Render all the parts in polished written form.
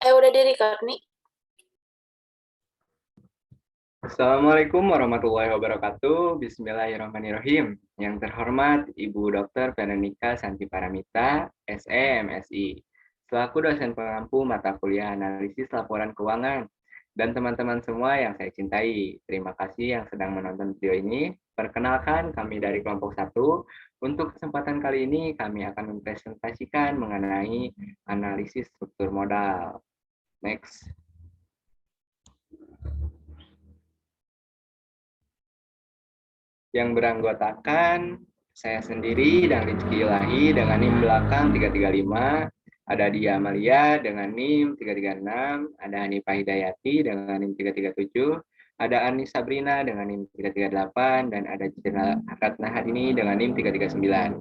Udah di-record nih. Assalamualaikum warahmatullahi wabarakatuh. Bismillahirrahmanirrahim. Yang terhormat Ibu Dr. Veronica Santi Paramita, SE, MSI, selaku dosen pengampu mata kuliah analisis laporan keuangan, dan teman-teman semua yang saya cintai. Terima kasih yang sedang menonton video ini. Perkenalkan, kami dari kelompok 1. Untuk kesempatan kali ini, kami akan mempresentasikan mengenai analisis struktur modal. Next. Yang beranggotakan saya sendiri dan Rizky Ilahi dengan NIM belakang 335, ada Dia Amalia dengan NIM 336, ada Hanifah Hidayati dengan NIM 337, ada Ani Sabrina dengan NIM 338, dan ada Citra Ratna Hadini dengan NIM 339.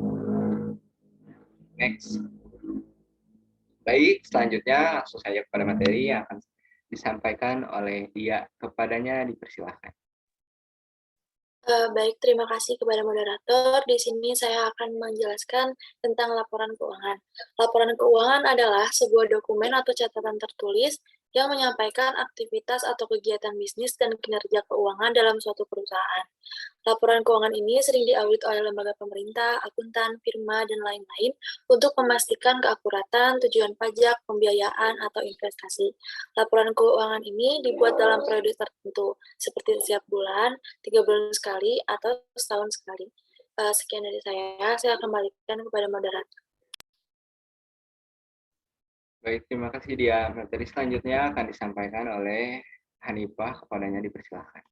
Next. Baik, selanjutnya langsung saja kepada materi yang akan disampaikan oleh Dia. Kepadanya dipersilahkan. Baik, terima kasih kepada moderator. Di sini saya akan menjelaskan tentang laporan keuangan. Laporan keuangan adalah sebuah dokumen atau catatan tertulis yang menyampaikan aktivitas atau kegiatan bisnis dan kinerja keuangan dalam suatu perusahaan. Laporan keuangan ini sering diaudit oleh lembaga pemerintah, akuntan, firma, dan lain-lain untuk memastikan keakuratan, tujuan pajak, pembiayaan, atau investasi. Laporan keuangan ini dibuat dalam periode tertentu, seperti setiap bulan, 3 bulan sekali, atau setahun sekali. Sekian dari saya kembalikan kepada moderator. Baik, terima kasih Dia. Materi selanjutnya akan disampaikan oleh Hanifah, kepadanya dipersilahkan.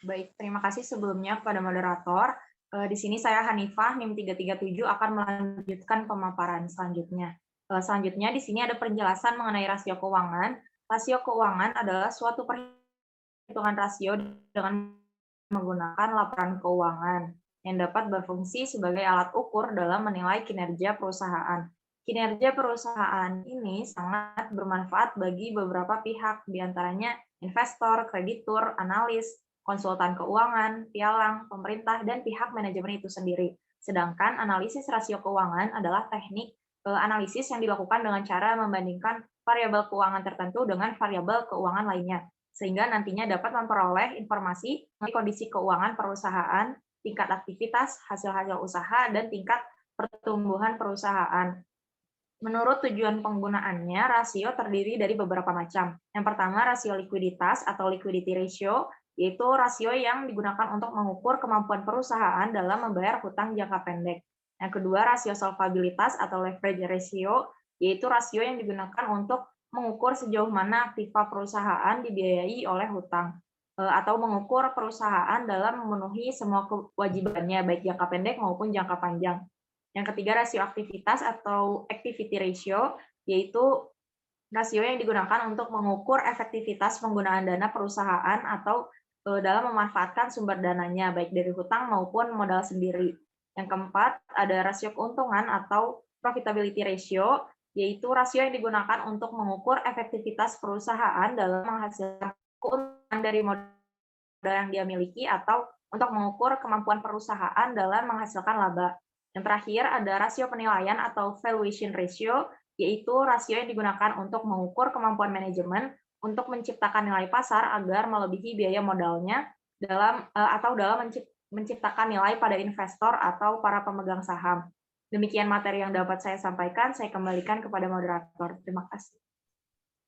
Baik, terima kasih sebelumnya kepada moderator. Di sini saya Hanifah, NIM 337 akan melanjutkan pemaparan selanjutnya. Selanjutnya di sini ada penjelasan mengenai rasio keuangan. Rasio keuangan adalah suatu perhitungan rasio dengan menggunakan laporan keuangan yang dapat berfungsi sebagai alat ukur dalam menilai kinerja perusahaan. Kinerja perusahaan ini sangat bermanfaat bagi beberapa pihak, diantaranya investor, kreditur, analis, konsultan keuangan, pialang, pemerintah, dan pihak manajemen itu sendiri. Sedangkan analisis rasio keuangan adalah teknik analisis yang dilakukan dengan cara membandingkan variabel keuangan tertentu dengan variabel keuangan lainnya, sehingga nantinya dapat memperoleh informasi mengenai kondisi keuangan perusahaan, tingkat aktivitas, hasil-hasil usaha, dan tingkat pertumbuhan perusahaan. Menurut tujuan penggunaannya, rasio terdiri dari beberapa macam. Yang pertama, rasio likuiditas atau liquidity ratio, yaitu rasio yang digunakan untuk mengukur kemampuan perusahaan dalam membayar hutang jangka pendek. Yang kedua, rasio solvabilitas atau leverage ratio, yaitu rasio yang digunakan untuk mengukur sejauh mana aktiva perusahaan dibiayai oleh hutang, atau mengukur perusahaan dalam memenuhi semua kewajibannya, baik jangka pendek maupun jangka panjang. Yang ketiga, rasio aktivitas atau activity ratio, yaitu rasio yang digunakan untuk mengukur efektivitas penggunaan dana perusahaan atau dalam memanfaatkan sumber dananya, baik dari hutang maupun modal sendiri. Yang keempat, ada rasio keuntungan atau profitability ratio, yaitu rasio yang digunakan untuk mengukur efektivitas perusahaan dalam menghasilkan keuntungan dari modal yang dia miliki atau untuk mengukur kemampuan perusahaan dalam menghasilkan laba. Yang terakhir ada rasio penilaian atau valuation ratio, yaitu rasio yang digunakan untuk mengukur kemampuan manajemen untuk menciptakan nilai pasar agar melebihi biaya modalnya dalam menciptakan nilai pada investor atau para pemegang saham. Demikian materi yang dapat saya sampaikan, saya kembalikan kepada moderator. Terima kasih.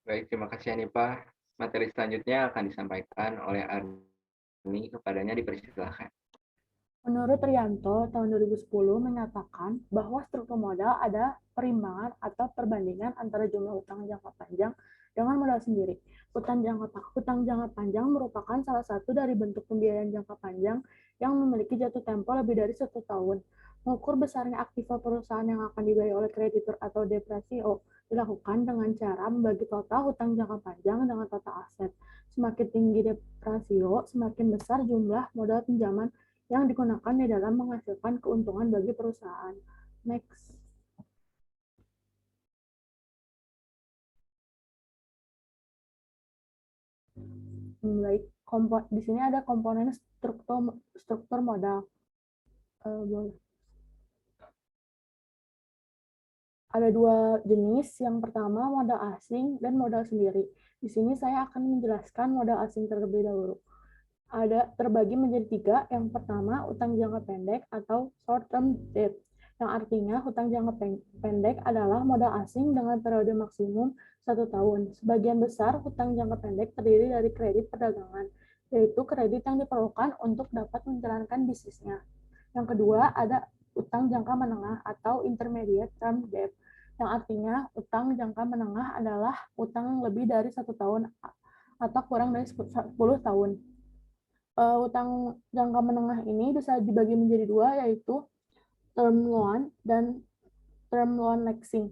Baik, terima kasih Hanifah. Materi selanjutnya akan disampaikan oleh Ani, kepadanya dipersilahkan. Menurut Rianto, tahun 2010 menyatakan bahwa struktur modal ada perimbangan atau perbandingan antara jumlah utang jangka panjang dengan modal sendiri. Utang jangka panjang merupakan salah satu dari bentuk pembiayaan jangka panjang yang memiliki jatuh tempo lebih dari 1 tahun. Mengukur besarnya aktiva perusahaan yang akan dibiayai oleh kreditur atau deprasio dilakukan dengan cara membagi total hutang jangka panjang dengan total aset. Semakin tinggi deprasio, semakin besar jumlah modal pinjaman yang digunakan di dalam menghasilkan keuntungan bagi perusahaan. Next. Baik, di sini ada komponen struktur modal. Boleh. Ada dua jenis, yang pertama modal asing dan modal sendiri. Di sini saya akan menjelaskan modal asing terlebih dahulu. Ada terbagi menjadi tiga. Yang pertama, utang jangka pendek atau short term debt, yang artinya hutang jangka pendek adalah modal asing dengan periode maksimum 1 tahun. Sebagian besar hutang jangka pendek terdiri dari kredit perdagangan, yaitu kredit yang diperlukan untuk dapat menjalankan bisnisnya. Yang kedua, ada utang jangka menengah atau intermediate term debt, yang artinya utang jangka menengah adalah utang yang lebih dari 1 tahun atau kurang dari 10 tahun. Utang jangka menengah ini bisa dibagi menjadi dua, yaitu term loan dan term loan leasing.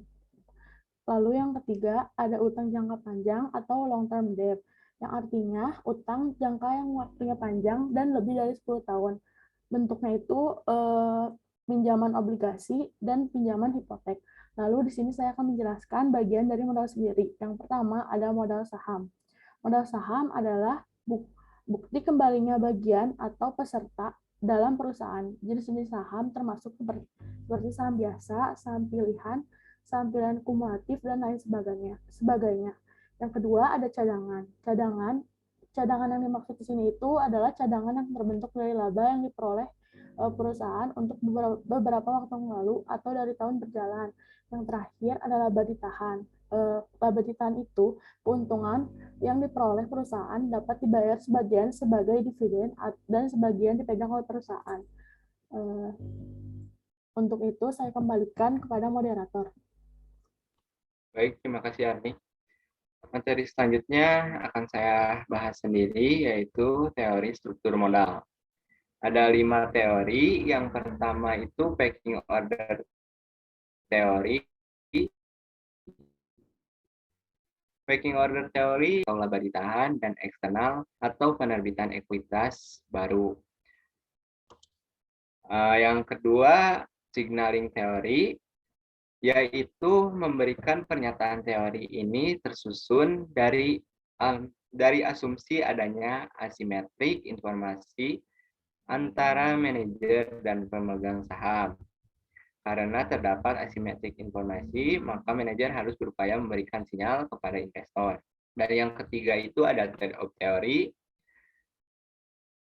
Lalu yang ketiga, ada utang jangka panjang atau long term debt, yang artinya utang jangka yang waktunya panjang dan lebih dari 10 tahun. Bentuknya itu pinjaman obligasi dan pinjaman hipotek. Lalu di sini saya akan menjelaskan bagian dari modal sendiri. Yang pertama ada modal saham. Modal saham adalah bukti kembalinya bagian atau peserta dalam perusahaan. Jenis-jenis saham termasuk seperti saham biasa, saham pilihan kumulatif, dan lain sebagainya. Yang kedua ada cadangan. Cadangan yang dimaksud di sini itu adalah cadangan yang terbentuk dari laba yang diperoleh perusahaan untuk beberapa waktu yang lalu atau dari tahun berjalan. Yang terakhir adalah laba ditahan. Laba ditahan itu keuntungan yang diperoleh perusahaan dapat dibayar sebagian sebagai dividen dan sebagian dipegang oleh perusahaan. Untuk itu saya kembalikan kepada moderator. Baik, terima kasih Arni. Materi selanjutnya akan saya bahas sendiri, yaitu teori struktur modal. Ada 5 teori. Yang pertama itu pecking order teori. Pecking order teori atau laba ditahan dan eksternal atau penerbitan ekuitas baru. Yang kedua, signaling teori, yaitu memberikan pernyataan teori ini tersusun dari asumsi adanya asimetrik informasi antara manajer dan pemegang saham. Karena terdapat asimetrik informasi, maka manajer harus berupaya memberikan sinyal kepada investor. Dan yang ketiga itu ada trade-off teori.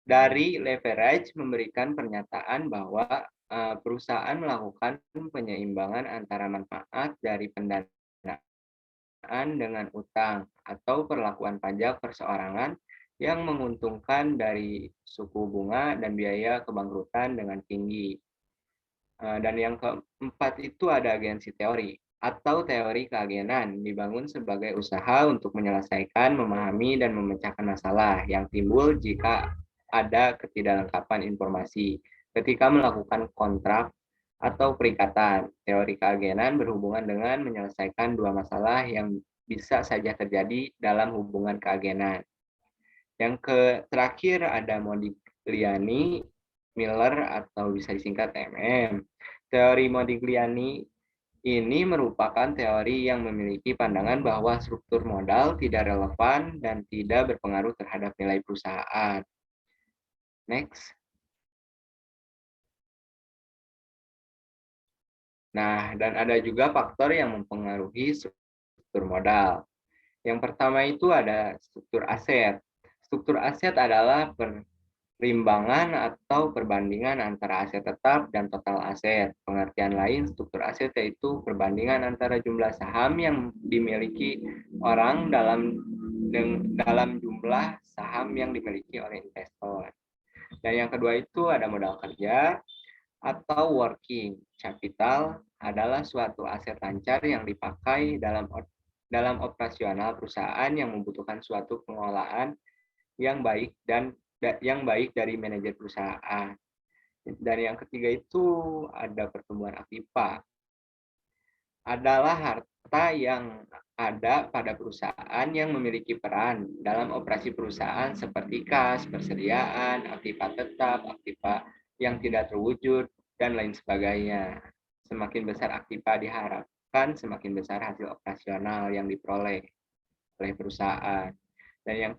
Dari leverage memberikan pernyataan bahwa perusahaan melakukan penyeimbangan antara manfaat dari pendanaan dengan utang atau perlakuan pajak perseorangan yang menguntungkan dari suku bunga dan biaya kebangkrutan dengan tinggi. Dan yang keempat itu ada agensi teori atau teori keagenan, dibangun sebagai usaha untuk menyelesaikan, memahami, dan memecahkan masalah yang timbul jika ada ketidaklengkapan informasi ketika melakukan kontrak atau perikatan. Teori keagenan berhubungan dengan menyelesaikan dua masalah yang bisa saja terjadi dalam hubungan keagenan. Yang terakhir ada Modigliani, Miller, atau bisa disingkat MM. Teori Modigliani ini merupakan teori yang memiliki pandangan bahwa struktur modal tidak relevan dan tidak berpengaruh terhadap nilai perusahaan. Next. Nah, dan ada juga faktor yang mempengaruhi struktur modal. Yang pertama itu ada struktur aset. Struktur aset adalah perimbangan atau perbandingan antara aset tetap dan total aset. Pengertian lain struktur aset yaitu perbandingan antara jumlah saham yang dimiliki orang dalam jumlah saham yang dimiliki oleh investor. Dan yang kedua itu ada modal kerja atau working capital, adalah suatu aset lancar yang dipakai dalam operasional perusahaan yang membutuhkan suatu pengelolaan yang baik dari manajer perusahaan. Dan yang ketiga itu ada pertumbuhan aktiva. Adalah harta yang ada pada perusahaan yang memiliki peran dalam operasi perusahaan seperti kas, persediaan, aktiva tetap, aktiva yang tidak terwujud, dan lain sebagainya. Semakin besar aktiva diharapkan, semakin besar hasil operasional yang diperoleh oleh perusahaan. Dan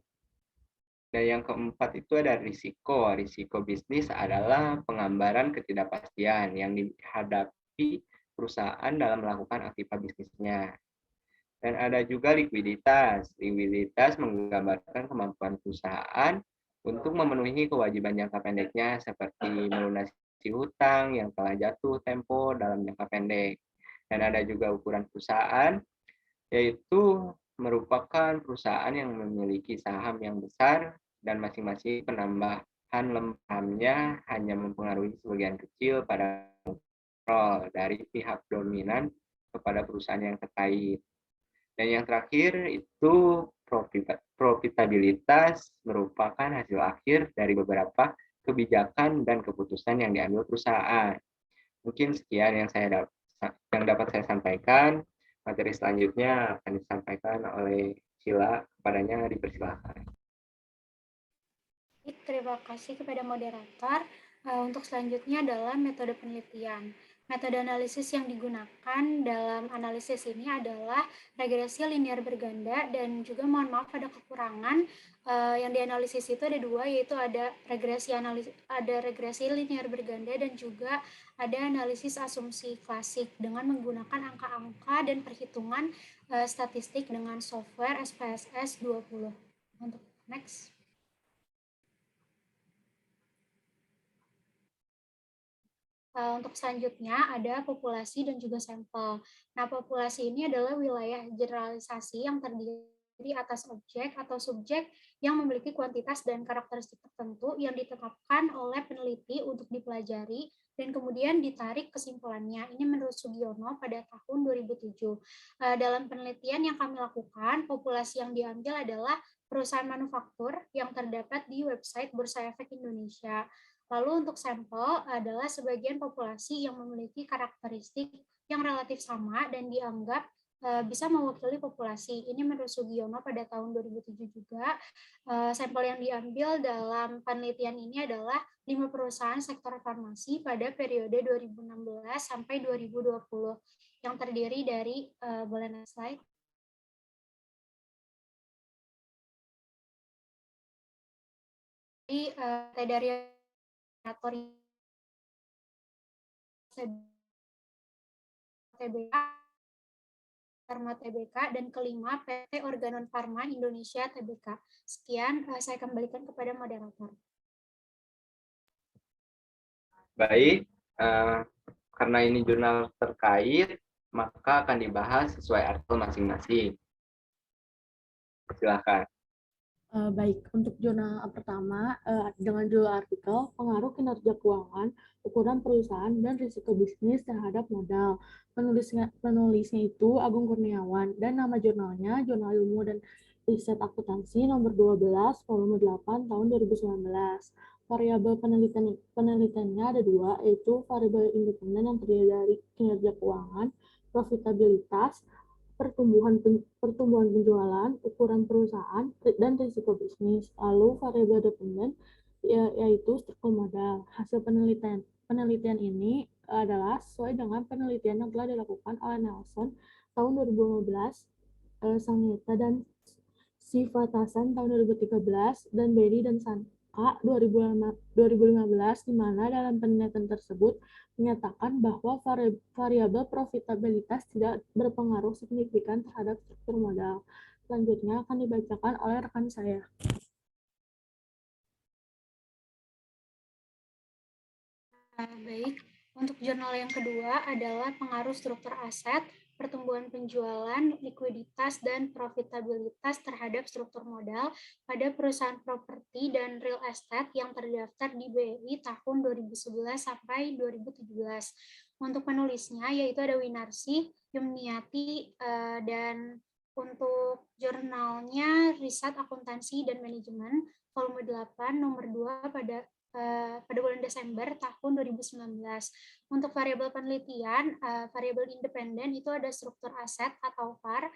yang keempat itu ada risiko. Risiko bisnis adalah penggambaran ketidakpastian yang dihadapi perusahaan dalam melakukan aktivitas bisnisnya. Dan ada juga likuiditas. Likuiditas menggambarkan kemampuan perusahaan untuk memenuhi kewajiban jangka pendeknya seperti melunasi hutang yang telah jatuh tempo dalam jangka pendek. Dan ada juga ukuran perusahaan, yaitu merupakan perusahaan yang memiliki saham yang besar dan masing-masing penambahan sahamnya hanya mempengaruhi sebagian kecil pada kontrol dari pihak dominan kepada perusahaan yang terkait. Dan yang terakhir itu profitabilitas merupakan hasil akhir dari beberapa kebijakan dan keputusan yang diambil perusahaan. Mungkin sekian yang dapat saya sampaikan. Materi selanjutnya akan disampaikan oleh Sheila. Kepadanya dipersilakan. Terima kasih kepada moderator. Untuk selanjutnya adalah metode penelitian. Metode analisis yang digunakan dalam analisis ini adalah regresi linear berganda, dan juga mohon maaf ada kekurangan. Yang dianalisis itu ada dua, yaitu ada regresi linear berganda dan juga ada analisis asumsi klasik dengan menggunakan angka-angka dan perhitungan statistik dengan software SPSS 20. Untuk next. Untuk selanjutnya ada populasi dan juga sampel. Nah, populasi ini adalah wilayah generalisasi yang terdiri atas objek atau subjek yang memiliki kuantitas dan karakteristik tertentu yang ditetapkan oleh peneliti untuk dipelajari dan kemudian ditarik kesimpulannya. Ini menurut Sugiono pada tahun 2007. Dalam penelitian yang kami lakukan, populasi yang diambil adalah perusahaan manufaktur yang terdapat di website Bursa Efek Indonesia. Lalu untuk sampel adalah sebagian populasi yang memiliki karakteristik yang relatif sama dan dianggap bisa mewakili populasi. Ini menurut Sugiono pada tahun 2007 juga. Sampel yang diambil dalam penelitian ini adalah 5 perusahaan sektor farmasi pada periode 2016 sampai 2020 yang terdiri dari, boleh next slide. Dari TBK, Pharma TBK, dan kelima PT Organon Pharma Indonesia TBK. Sekian, saya kembalikan kepada moderator. Baik, karena ini jurnal terkait, maka akan dibahas sesuai artikel masing-masing. Silakan. Baik, untuk jurnal pertama dengan judul artikel pengaruh kinerja keuangan, ukuran perusahaan, dan risiko bisnis terhadap modal. Penulisnya itu Agung Kurniawan, dan nama jurnalnya Jurnal Ilmu dan Riset Akuntansi nomor 12, volume 8, tahun 2019. Variabel penelitiannya ada dua, yaitu variabel independen yang terdiri dari kinerja keuangan, profitabilitas, pertumbuhan penjualan, ukuran perusahaan, dan risiko bisnis. Lalu variabel dependen yaitu struktur modal. Hasil penelitian ini adalah sesuai dengan penelitian yang telah dilakukan oleh Nelson tahun 2015, Sangitta dan Sivatasan tahun 2013, dan Berry dan Sanka 2015, di mana dalam penelitian tersebut menyatakan bahwa variabel profitabilitas tidak berpengaruh signifikan terhadap struktur modal. Selanjutnya akan dibacakan oleh rekan saya. Baik, untuk jurnal yang kedua adalah pengaruh struktur aset, pertumbuhan penjualan, likuiditas, dan profitabilitas terhadap struktur modal pada perusahaan properti dan real estate yang terdaftar di BRI tahun 2011 sampai 2017. Untuk penulisnya yaitu ada Winarsi, Yumniati, dan untuk jurnalnya Riset Akuntansi dan Manajemen, volume 8, nomor 2 pada bulan Desember tahun 2019. Untuk variabel penelitian, variabel independen itu ada struktur aset atau VAR,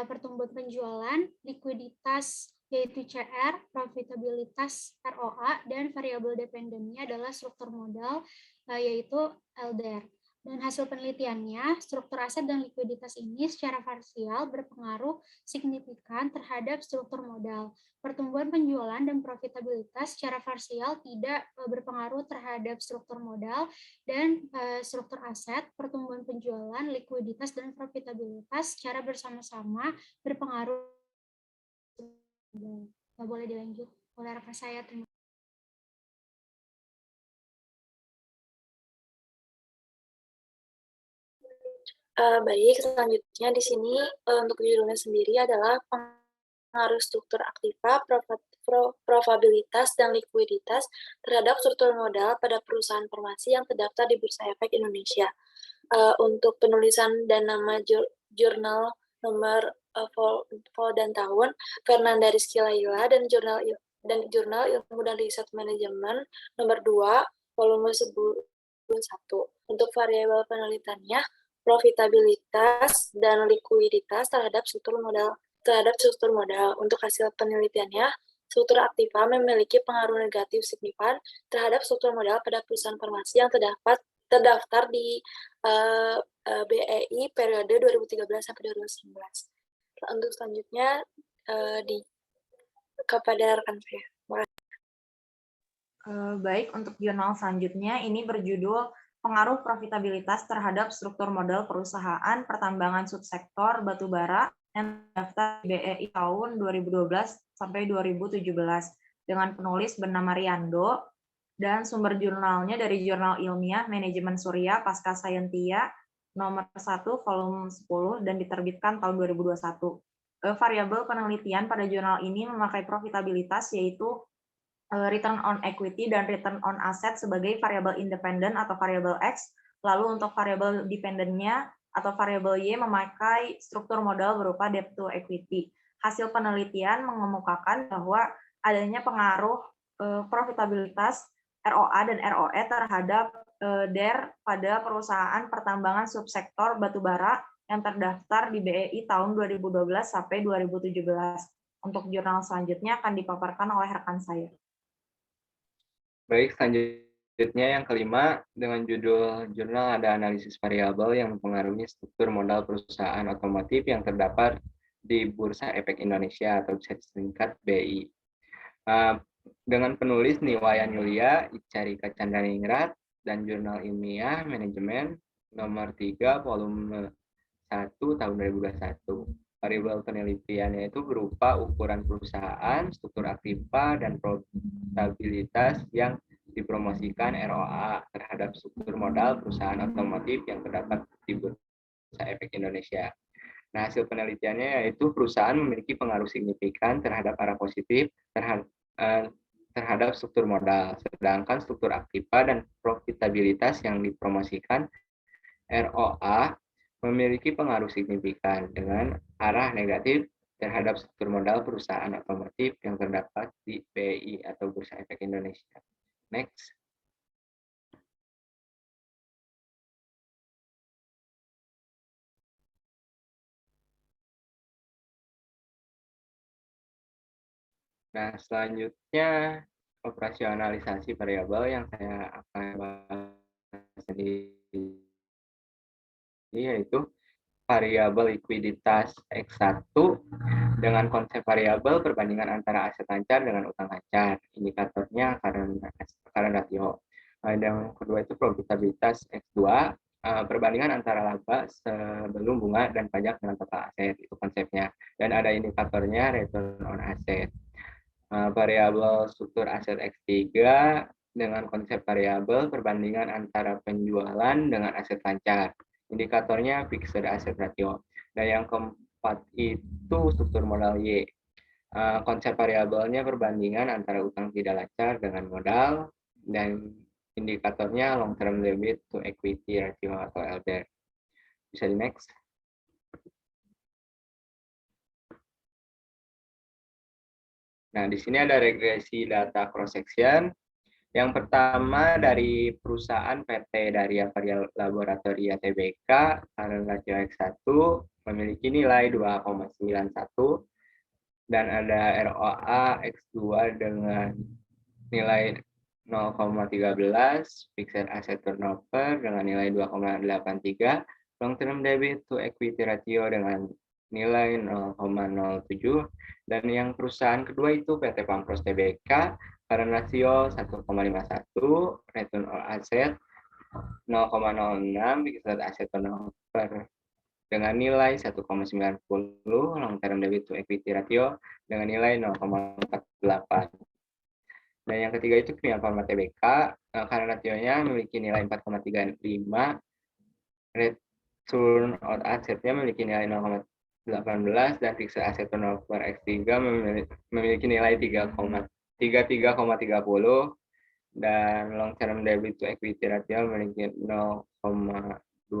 pertumbuhan penjualan, likuiditas yaitu CR, profitabilitas ROA, dan variabel dependennya adalah struktur modal yaitu LDR. Dan hasil penelitiannya, struktur aset dan likuiditas ini secara parsial berpengaruh signifikan terhadap struktur modal. Pertumbuhan penjualan dan profitabilitas secara parsial tidak berpengaruh terhadap struktur modal dan struktur aset, pertumbuhan penjualan, likuiditas, dan profitabilitas secara bersama-sama berpengaruh. Nggak boleh dilanjut oleh rekan saya. Terima kasih. Baik, selanjutnya di sini untuk judulnya sendiri adalah pengaruh struktur aktiva, probabilitas, dan likuiditas terhadap struktur modal pada perusahaan farmasi yang terdaftar di Bursa Efek Indonesia. Untuk penulisan dan nama jurnal nomor vol dan tahun, Fernanda Rizky Laila, dan jurnal Ilmu dan Riset Manajemen nomor 2, volume 1. Untuk variabel penelitiannya, profitabilitas dan likuiditas terhadap struktur modal. Untuk hasil penelitiannya, struktur aktiva memiliki pengaruh negatif signifikan terhadap struktur modal pada perusahaan farmasi yang terdaftar di BEI periode 2013 sampai 2019. Untuk selanjutnya kepada rekan saya. Baik, untuk jurnal selanjutnya ini berjudul Pengaruh Profitabilitas terhadap Struktur Modal Perusahaan Pertambangan Subsektor Batubara yang terdaftar di BEI tahun 2012 sampai 2017 dengan penulis bernama Riando dan sumber jurnalnya dari Jurnal Ilmiah Manajemen Surya Pasca Scientia nomor 1 volume 10 dan diterbitkan tahun 2021. Variabel penelitian pada jurnal ini memakai profitabilitas yaitu return on equity dan return on asset sebagai variabel independen atau variabel X, lalu untuk variabel dependennya atau variabel Y memakai struktur modal berupa debt to equity. Hasil penelitian mengemukakan bahwa adanya pengaruh profitabilitas ROA dan ROE terhadap DER pada perusahaan pertambangan subsektor batubara yang terdaftar di BEI tahun 2012 sampai 2017. Untuk jurnal selanjutnya akan dipaparkan oleh rekan saya. Baik, selanjutnya yang kelima, dengan judul Jurnal ada analisis variabel yang mempengaruhi struktur modal perusahaan otomotif yang terdapat di Bursa Efek Indonesia atau bisa disingkat BI. Dengan penulis Niwayan Yulia, Icarika Candaningrat, dan Jurnal Ilmiah Manajemen nomor 3 volume 1 tahun 2021. Variabel penelitiannya itu berupa ukuran perusahaan, struktur aktiva, dan profitabilitas yang dipromosikan ROA terhadap struktur modal perusahaan otomotif yang terdapat di Bursa Efek Indonesia. Nah, hasil penelitiannya yaitu perusahaan memiliki pengaruh signifikan terhadap arah positif terhadap struktur modal, sedangkan struktur aktiva dan profitabilitas yang dipromosikan ROA memiliki pengaruh signifikan dengan arah negatif terhadap struktur modal perusahaan otomotif yang terdapat di BEI atau Bursa Efek Indonesia. Next. Nah, selanjutnya operasionalisasi variabel yang saya akan bahas sendiri yaitu variabel likuiditas X1 dengan konsep variabel perbandingan antara aset lancar dengan utang lancar. Indikatornya current ratio. Dan kedua itu profitabilitas X2, perbandingan antara laba sebelum bunga dan pajak dengan total aset. Itu konsepnya. Dan ada indikatornya return on asset. Variabel struktur aset X3 dengan konsep variabel perbandingan antara penjualan dengan aset lancar. Indikatornya fixed asset ratio. Dan yang keempat itu struktur modal Y. Konsep variabelnya perbandingan antara utang tidak lancar dengan modal, dan indikatornya long term debit to equity ratio atau LTR. Bisa di next. Nah, di sini ada regresi data cross section. Yang pertama dari perusahaan PT Daria Varia Laboratoria Tbk, current ratio X1 memiliki nilai 2,91 dan ada ROA X2 dengan nilai 0,13, fixed asset turnover dengan nilai 2,83, long term debit to equity ratio dengan nilai 0,07, dan yang perusahaan kedua itu PT Pampros Tbk, current ratio 1,51, return on asset 0,06, fixed asset turnover dengan nilai 1,90, long term debit to equity ratio dengan nilai 0,48. Dan yang ketiga itu Kimia Farma Tbk, karena rasionya memiliki nilai 4,35, return on asset-nya memiliki nilai 0,18, dan fixed asset turnover X3 memiliki nilai 33,30, dan long term debit to equity ratio memiliki 0,21.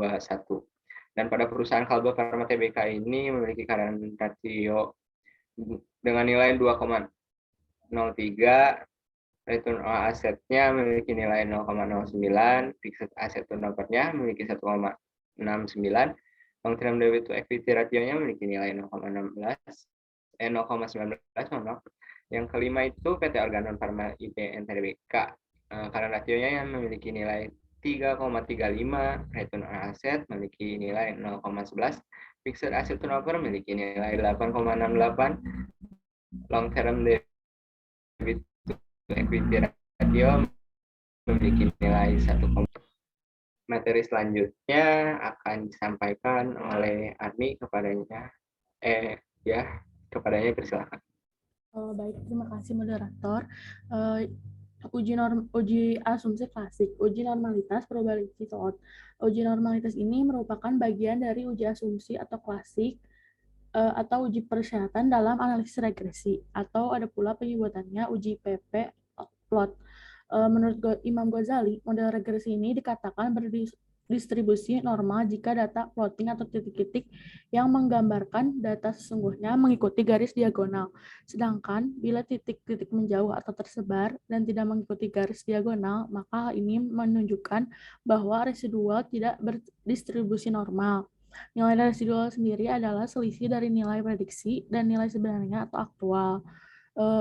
Dan pada perusahaan Kalbe Farma Tbk ini memiliki current ratio dengan nilai 2,03, return on asset-nya memiliki nilai 0,09, fixed asset turnover-nya memiliki 1,69, long term debit to equity ratio-nya memiliki nilai 0,19, Yang kelima itu PT Organon Pharma IPN Tbk, karena rasionya yang memiliki nilai 3,35, return on asset memiliki nilai 0,11, fixed asset turnover memiliki nilai 8,68, long term debit equity ratio memiliki nilai 1. Materi selanjutnya akan disampaikan oleh Arni kepadanya. Kepadanya persilakan. Baik, terima kasih moderator. Uji asumsi klasik, uji normalitas probability thought. Uji normalitas ini merupakan bagian dari uji asumsi atau klasik atau uji persyaratan dalam analisis regresi, atau ada pula penyebutannya uji PP plot. Menurut Imam Ghazali, model regresi ini dikatakan berdistribusi normal jika data plotting atau titik-titik yang menggambarkan data sesungguhnya mengikuti garis diagonal. Sedangkan bila titik-titik menjauh atau tersebar dan tidak mengikuti garis diagonal, maka hal ini menunjukkan bahwa residual tidak berdistribusi normal. Nilai residual sendiri adalah selisih dari nilai prediksi dan nilai sebenarnya atau aktual.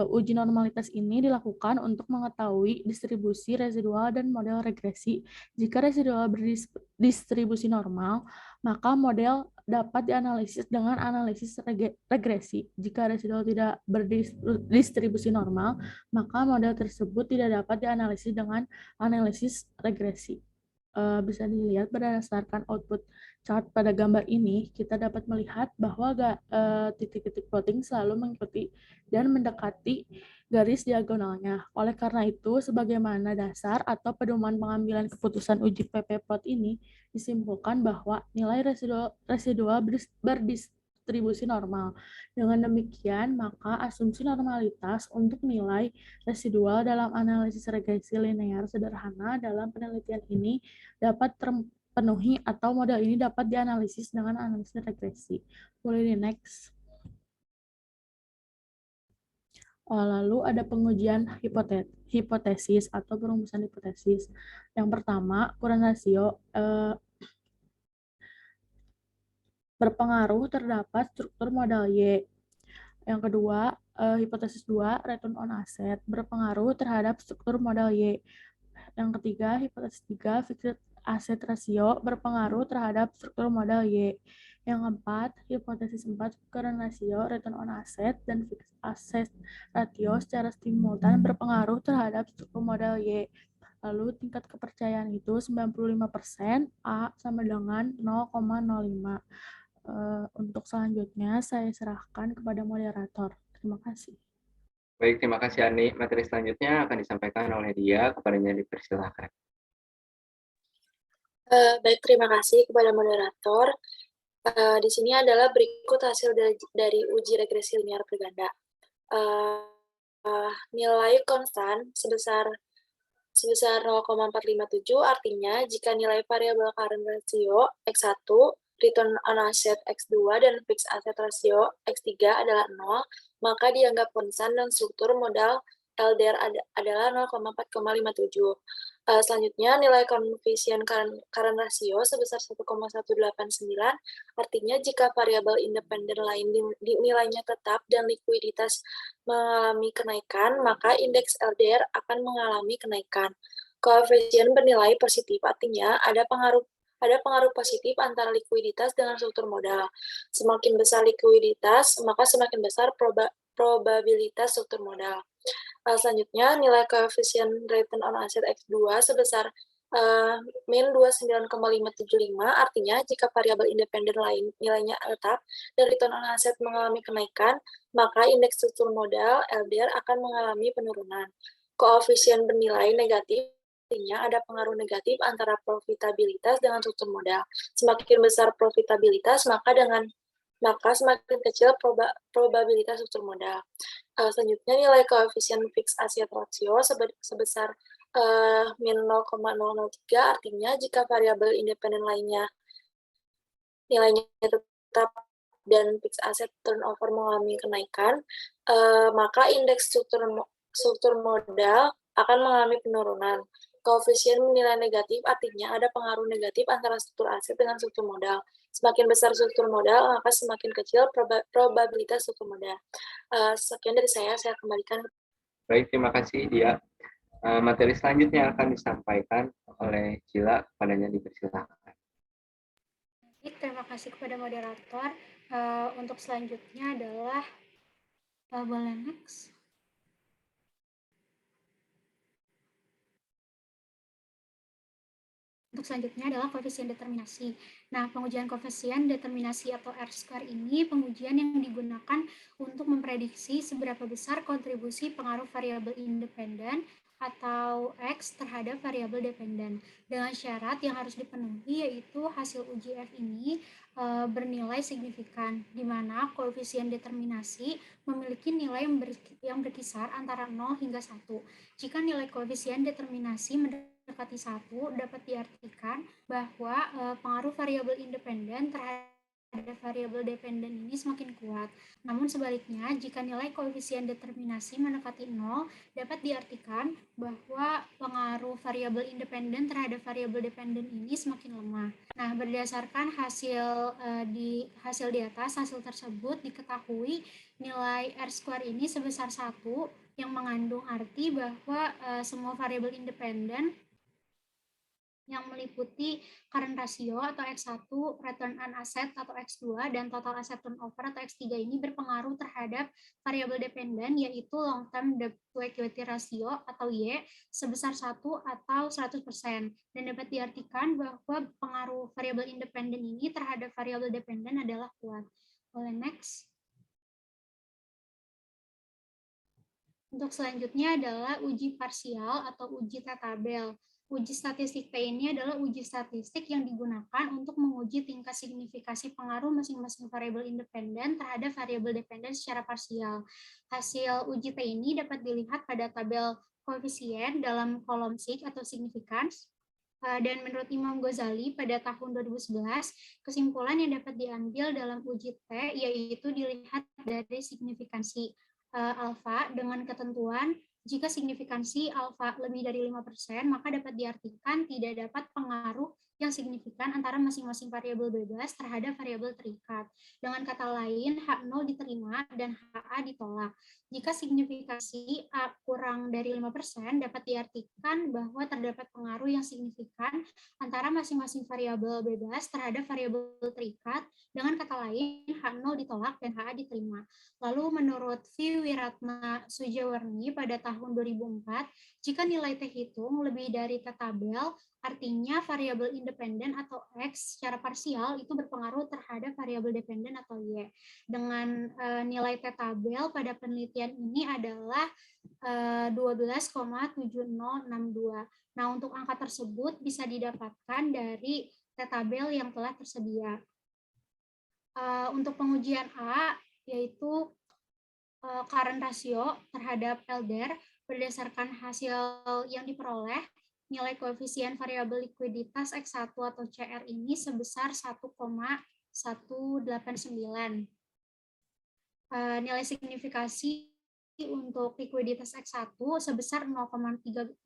Uji normalitas ini dilakukan untuk mengetahui distribusi residual dan model regresi. Jika residual berdistribusi normal, maka model dapat dianalisis dengan analisis regresi. Jika residual tidak berdistribusi normal, maka model tersebut tidak dapat dianalisis dengan analisis regresi. Bisa dilihat berdasarkan output chart pada gambar ini, kita dapat melihat bahwa titik-titik plotting selalu mengikuti dan mendekati garis diagonalnya. Oleh karena itu, sebagaimana dasar atau pedoman pengambilan keputusan uji PP plot ini, disimpulkan bahwa nilai residual berdistribusi normal. Dengan demikian, maka asumsi normalitas untuk nilai residual dalam analisis regresi linear sederhana dalam penelitian ini dapat terpenuhi atau model ini dapat dianalisis dengan analisis regresi. Boleh di next. Lalu ada pengujian hipotesis atau perumusan hipotesis. Yang pertama, current ratio berpengaruh terdapat struktur modal Y. Yang kedua, hipotesis 2, return on asset berpengaruh terhadap struktur modal Y. Yang ketiga, hipotesis 3, fixed asset ratio berpengaruh terhadap struktur modal Y. Yang keempat, hipotesis 4, current ratio, return on asset, dan fixed asset ratio secara simultan berpengaruh terhadap struktur modal Y. Lalu tingkat kepercayaan itu 95%, A sama dengan 0,05. Untuk selanjutnya saya serahkan kepada moderator. Terima kasih. Baik, terima kasih Arni. Materi selanjutnya akan disampaikan oleh dia, kepadanya dipersilakan. Baik, terima kasih kepada moderator. Di sini adalah berikut hasil dari uji regresi linear berganda. Nilai konstan sebesar 0,457, artinya jika nilai variabel current ratio X1, return on asset X2, dan fixed asset ratio X3 adalah 0, maka dianggap konstan dan struktur modal LDR adalah 0,457. Selanjutnya, nilai koefisien current ratio sebesar 1,189, artinya jika variabel independen lain nilainya tetap dan likuiditas mengalami kenaikan, maka indeks LDR akan mengalami kenaikan. Koefisien bernilai positif, artinya ada pengaruh positif antara likuiditas dengan struktur modal. Semakin besar likuiditas, maka semakin besar probabilitas struktur modal. Selanjutnya, nilai koefisien return on asset X2 sebesar min 29,575, artinya jika variabel independen lain nilainya tetap dan return on asset mengalami kenaikan, maka indeks struktur modal LDR akan mengalami penurunan. Koefisien bernilai negatif, artinya ada pengaruh negatif antara profitabilitas dengan struktur modal. Semakin besar profitabilitas, maka semakin kecil probabilitas struktur modal. Selanjutnya, nilai koefisien fixed asset ratio sebesar min 0,003, artinya jika variabel independen lainnya nilainya tetap dan fixed asset turnover mengalami kenaikan, maka indeks struktur modal akan mengalami penurunan. Koefisien nilai negatif artinya ada pengaruh negatif antara struktur aset dengan struktur modal. Semakin besar struktur modal, maka semakin kecil probabilitas struktur modal. Sekian dari saya kembalikan. Baik, terima kasih Dia. Materi selanjutnya akan disampaikan oleh Cila, kepadanya dipersilakan. Terima kasih kepada moderator. Untuk selanjutnya adalah boleh next. Untuk selanjutnya adalah koefisien determinasi. Nah, pengujian koefisien determinasi atau R-square ini pengujian yang digunakan untuk memprediksi seberapa besar kontribusi pengaruh variabel independen atau X terhadap variabel dependen. Dengan syarat yang harus dipenuhi yaitu hasil uji F ini bernilai signifikan, di mana koefisien determinasi memiliki nilai yang berkisar antara 0 hingga 1. Jika nilai koefisien determinasi mendekati 1, dapat diartikan bahwa pengaruh variabel independen terhadap variabel dependen ini semakin kuat. Namun sebaliknya, jika nilai koefisien determinasi mendekati 0, dapat diartikan bahwa pengaruh variabel independen terhadap variabel dependen ini semakin lemah. Nah, berdasarkan hasil di atas, hasil tersebut diketahui nilai R-square ini sebesar 1, yang mengandung arti bahwa semua variabel independen yang meliputi current ratio atau X1, return on asset atau X2, dan total asset turnover atau X3 ini berpengaruh terhadap variabel dependen yaitu long term debt to equity ratio atau Y sebesar 1 atau 100%. Dan dapat diartikan bahwa pengaruh variabel independen ini terhadap variabel dependen adalah kuat. Boleh next. Untuk selanjutnya adalah uji parsial atau uji T-tabel. Uji statistik T ini adalah uji statistik yang digunakan untuk menguji tingkat signifikasi pengaruh masing-masing variabel independen terhadap variabel dependen secara parsial. Hasil uji T ini dapat dilihat pada tabel koefisien dalam kolom sig atau significance. Dan menurut Imam Ghazali pada tahun 2011, kesimpulan yang dapat diambil dalam uji T yaitu dilihat dari signifikansi alfa dengan ketentuan jika signifikansi alfa lebih dari 5%, maka dapat diartikan tidak dapat pengaruh yang signifikan antara masing-masing variabel bebas terhadap variabel terikat. Dengan kata lain, H0 diterima dan HA ditolak. Jika signifikansi A kurang dari 5%, dapat diartikan bahwa terdapat pengaruh yang signifikan antara masing-masing variabel bebas terhadap variabel terikat. Dengan kata lain, H0 ditolak dan HA diterima. Lalu menurut V. Wiratna Sujawarni pada tahun 2004, jika nilai T hitung lebih dari T-tabel, artinya variabel independen atau X secara parsial itu berpengaruh terhadap variabel dependen atau Y. Dengan nilai T-tabel pada penelitian ini adalah 12,7062. Nah, untuk angka tersebut bisa didapatkan dari T-tabel yang telah tersedia. Untuk pengujian A, yaitu current ratio terhadap LDR berdasarkan hasil yang diperoleh, nilai koefisien variabel likuiditas X1 atau CR ini sebesar 1,189. Nilai signifikasi untuk likuiditas X1 sebesar 0,013,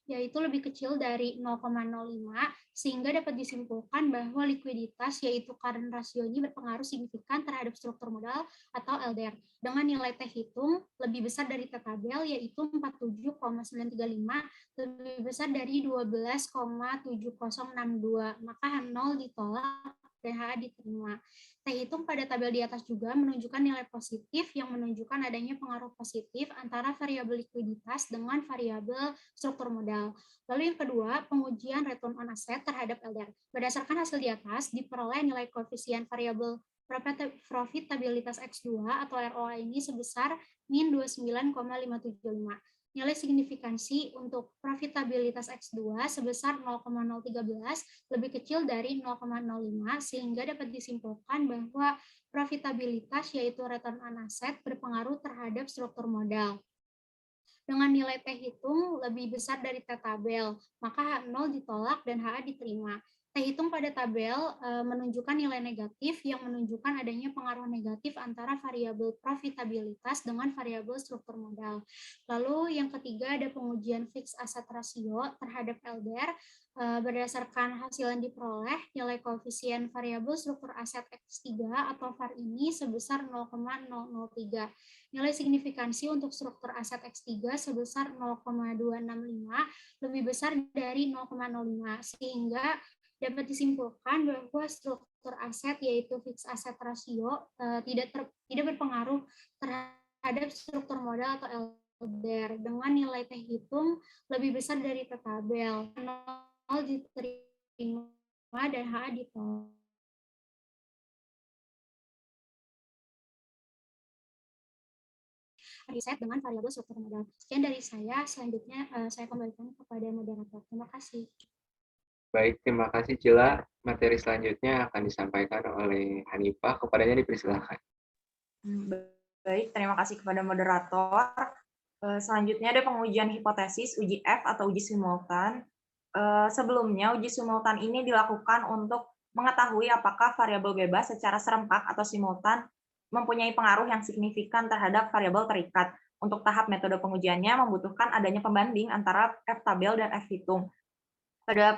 yaitu lebih kecil dari 0,05, sehingga dapat disimpulkan bahwa likuiditas, yaitu current ratio ini berpengaruh signifikan terhadap struktur modal atau LDR, dengan nilai T hitung lebih besar dari T tabel, yaitu 47,935, lebih besar dari 12,7062, maka H0 ditolak dan HA diterima. T hitung pada tabel di atas juga menunjukkan nilai positif yang menunjukkan adanya pengaruh positif antara variabel likuiditas dengan variabel struktur modal. Lalu yang kedua, pengujian return on asset terhadap LDR. Berdasarkan hasil di atas, diperoleh nilai koefisien variabel profitabilitas X2 atau ROA ini sebesar min 29,575. Nilai signifikansi untuk profitabilitas X2 sebesar 0,013 lebih kecil dari 0,05, sehingga dapat disimpulkan bahwa profitabilitas, yaitu return on asset, berpengaruh terhadap struktur modal. Dengan nilai T hitung lebih besar dari T tabel, maka H0 ditolak dan HA diterima. T hitung pada tabel menunjukkan nilai negatif yang menunjukkan adanya pengaruh negatif antara variabel profitabilitas dengan variabel struktur modal. Lalu yang ketiga ada pengujian fixed asset ratio terhadap LDR. Berdasarkan hasil yang diperoleh, nilai koefisien variabel struktur aset X3 atau VAR ini sebesar 0,003. Nilai signifikansi untuk struktur aset X3 sebesar 0,265 lebih besar dari 0,05, sehingga dapat disimpulkan bahwa struktur aset, yaitu fixed asset ratio, tidak berpengaruh terhadap struktur modal atau LDR dengan nilai T hitung lebih besar dari T tabel. 0 diterima dan HA ditolak. Riset dengan variabel struktur modal. Sekian dari saya. Selanjutnya saya kembalikan kepada moderator. Terima kasih. Baik, terima kasih Cila. Materi selanjutnya akan disampaikan oleh Hanifah. Kepadanya dipersilakan. Baik, terima kasih kepada moderator. Selanjutnya ada pengujian hipotesis, uji F atau uji simultan. Sebelumnya, uji simultan ini dilakukan untuk mengetahui apakah variabel bebas secara serempak atau simultan mempunyai pengaruh yang signifikan terhadap variabel terikat. Untuk tahap metode pengujiannya membutuhkan adanya pembanding antara F tabel dan F hitung. Pada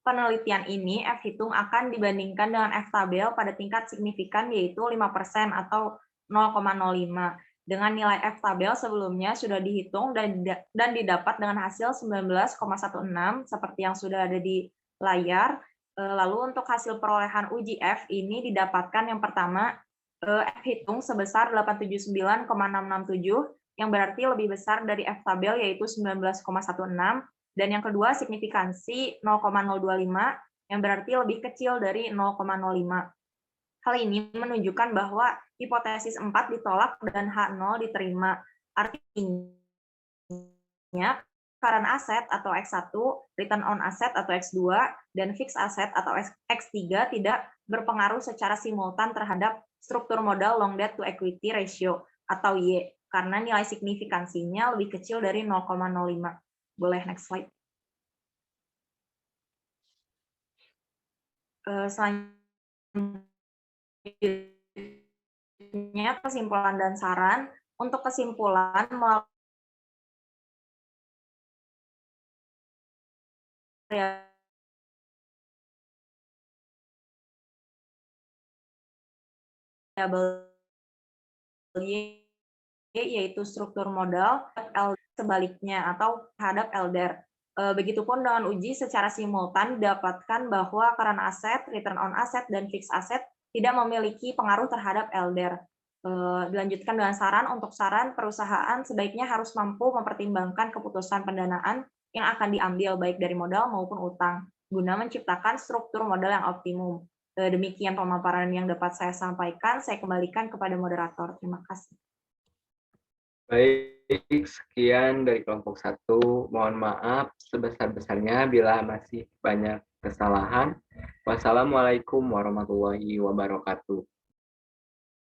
penelitian ini, F hitung akan dibandingkan dengan F tabel pada tingkat signifikan, yaitu 5% atau 0,05. Dengan nilai F tabel sebelumnya sudah dihitung dan didapat dengan hasil 19,16 seperti yang sudah ada di layar. Lalu untuk hasil perolehan uji F ini didapatkan yang pertama, F hitung sebesar 879,667 yang berarti lebih besar dari F tabel yaitu 19,16, dan yang kedua signifikansi 0,025 yang berarti lebih kecil dari 0,05. Hal ini menunjukkan bahwa hipotesis 4 ditolak dan H0 diterima. Artinya current asset atau X1, return on asset atau X2, dan fixed asset atau X3 tidak berpengaruh secara simultan terhadap struktur modal long debt to equity ratio atau Y, karena nilai signifikansinya lebih kecil dari 0,05. Boleh next slide. Selanjutnya kesimpulan dan saran. Untuk kesimpulan melalui variabel Y yaitu struktur modal, sebaliknya atau terhadap LDR. Begitupun dengan uji secara simultan didapatkan bahwa current asset, return on asset, dan fixed asset tidak memiliki pengaruh terhadap LDR. Dilanjutkan dengan saran. Untuk saran, perusahaan sebaiknya harus mampu mempertimbangkan keputusan pendanaan yang akan diambil baik dari modal maupun utang guna menciptakan struktur modal yang optimum. Demikian pemaparan yang dapat saya sampaikan. Saya kembalikan kepada moderator. Terima kasih. Baik, sekian dari kelompok 1. Mohon maaf sebesar-besarnya bila masih banyak kesalahan. Wassalamualaikum warahmatullahi wabarakatuh.